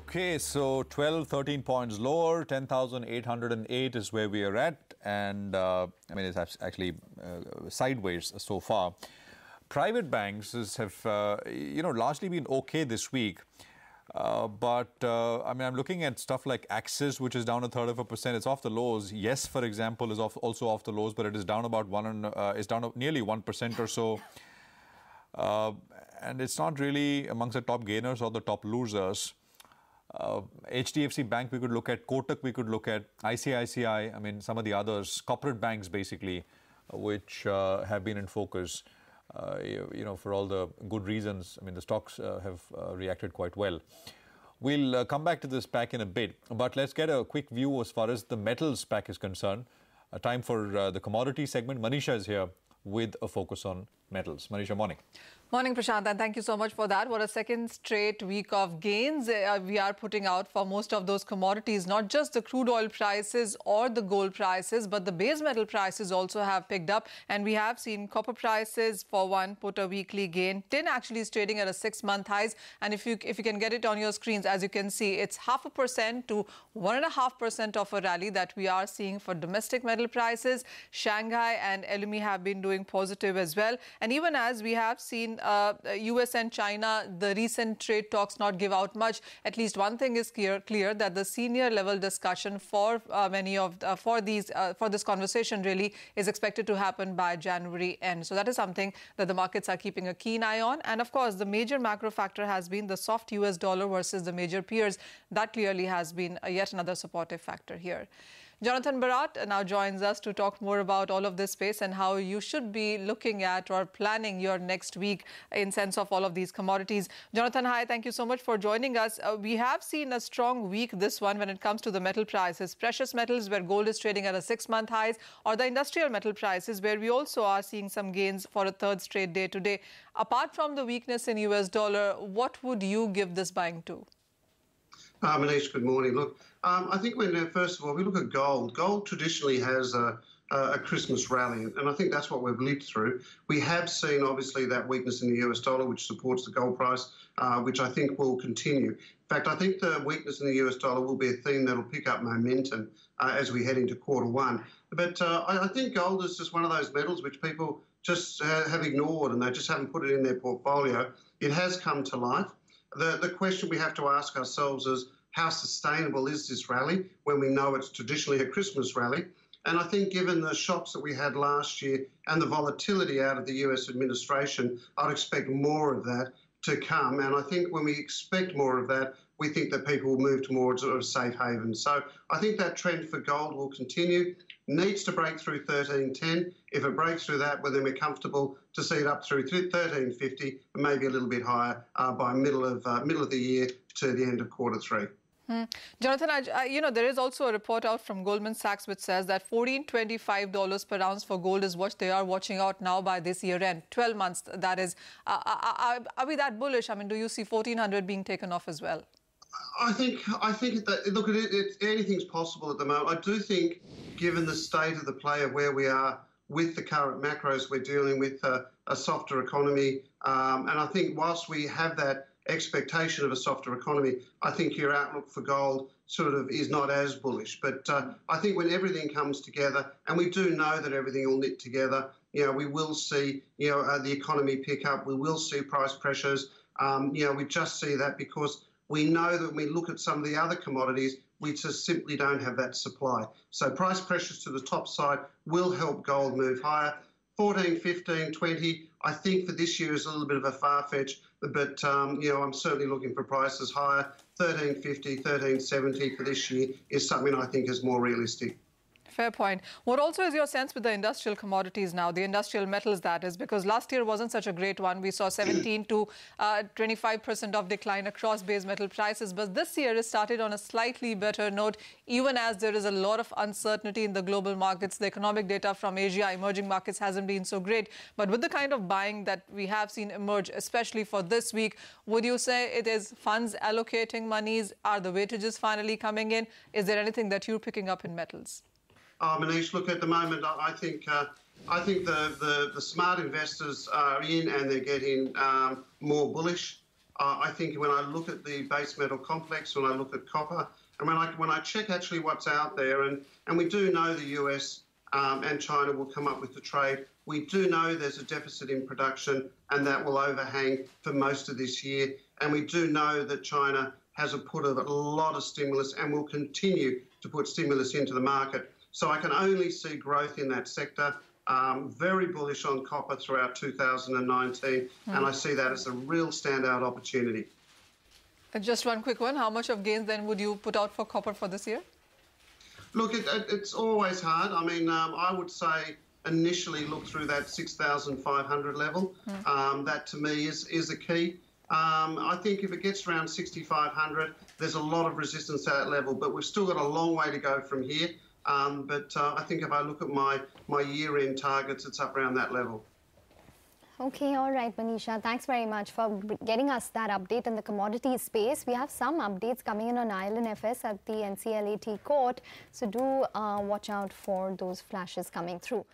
Okay, so 12, 13 points lower, 10,808 is where we are at. And I mean, it's actually sideways so far. Private banks have, largely been okay this week. But I mean, I'm looking at stuff like Axis, which is down 1/3%. It's off the lows. Yes, for example, is also off the lows, but it is down about it's down nearly 1% or so. And it's not really amongst the top gainers or the top losers. HDFC Bank we could look at, Kotak we could look at, ICICI, I mean, some of the others, corporate banks basically, which have been in focus, for all the good reasons. I mean, the stocks have reacted quite well. We'll come back to this pack in a bit, but let's get a quick view as far as the metals pack is concerned. Time for the commodity segment. Manisha is here with a focus on metals. Manisha, morning. Morning, Prashant, and thank you so much for that. What a second straight week of gains we are putting out for most of those commodities, not just the crude oil prices or the gold prices, but the base metal prices also have picked up. And we have seen copper prices, for one, put a weekly gain. Tin actually is trading at a 6-month highs. And if you can get it on your screens, as you can see, it's 0.5% to 1.5% of a rally that we are seeing for domestic metal prices. Shanghai and LME have been doing positive as well. And even as we have seen US and China, the recent trade talks not give out much. At least one thing is clear that the senior level discussion for this conversation really is expected to happen by January end. So that is something that the markets are keeping a keen eye on. And of course, the major macro factor has been the soft US dollar versus the major peers. That clearly has been yet another supportive factor here. Jonathan Bharat now joins us to talk more about all of this space and how you should be looking at or planning your next week in sense of all of these commodities. Jonathan, hi, thank you so much for joining us. We have seen a strong week, this one, when it comes to the metal prices. Precious metals, where gold is trading at a 6-month highs, or the industrial metal prices, where we also are seeing some gains for a third straight day today. Apart from the weakness in US dollar, what would you give this buying to? Manish, good morning. Look, I think first of all, we look at gold. Gold traditionally has a Christmas rally, and I think that's what we've lived through. We have seen, obviously, that weakness in the US dollar, which supports the gold price, which I think will continue. In fact, I think the weakness in the US dollar will be a theme that will pick up momentum as we head into Q1. But I think gold is just one of those metals which people just have ignored, and they just haven't put it in their portfolio. It has come to life. The question we have to ask ourselves is, how sustainable is this rally when we know it's traditionally a Christmas rally? And I think given the shocks that we had last year and the volatility out of the US administration, I'd expect more of that to come. And I think when we expect more of that, we think that people will move towards a safe haven. So I think that trend for gold will continue. Needs to break through 1310. If it breaks through that, well, then we're comfortable to see it up through 1350 and maybe a little bit higher by middle of the year to the end of Q3. Jonathan, there is also a report out from Goldman Sachs which says that $1,425 per ounce for gold is what they are watching out now by this year end. 12 months, that is. Are we that bullish? I mean, do you see 1,400 being taken off as well? I think that, look, anything's possible at the moment. I do think, given the state of the play of where we are with the current macros, we're dealing with a softer economy. And I think whilst we have that expectation of a softer economy, I think your outlook for gold sort of is not as bullish. But I think when everything comes together, and we do know that everything will knit together, we will see, the economy pick up. We will see price pressures. We just see that because we know that when we look at some of the other commodities, we just simply don't have that supply. So price pressures to the top side will help gold move higher. 14, 15, 20, I think for this year is a little bit of a far-fetch, but, I'm certainly looking for prices higher. 1350, 1370 for this year is something I think is more realistic. Fair point. What also is your sense with the industrial commodities now, the industrial metals, that is, because last year wasn't such a great one. We saw 17 to 25% of decline across base metal prices. But this year has started on a slightly better note, even as there is a lot of uncertainty in the global markets. The economic data from Asia, emerging markets, hasn't been so great. But with the kind of buying that we have seen emerge, especially for this week, would you say it is funds allocating monies? Are the weightages finally coming in? Is there anything that you're picking up in metals? Manish, look, at the moment, I think the smart investors are in and they're getting more bullish. I think when I look at the base metal complex, when I look at copper, and when I check actually what's out there, and we do know the US and China will come up with the trade. We do know there's a deficit in production, and that will overhang for most of this year. And we do know that China has put a lot of stimulus and will continue to put stimulus into the market. So I can only see growth in that sector. Very bullish on copper throughout 2019, and I see that as a real standout opportunity. Just one quick one. How much of gains then would you put out for copper for this year? Look, it's always hard. I mean, I would say initially look through that 6,500 level. That to me is a key. I think if it gets around 6,500, there's a lot of resistance at that level, but we've still got a long way to go from here. But I think if I look at my year-end targets, it's up around that level. Okay, all right, Manisha. Thanks very much for getting us that update in the commodities space. We have some updates coming in on ILNFS at the NCLAT court, so do watch out for those flashes coming through.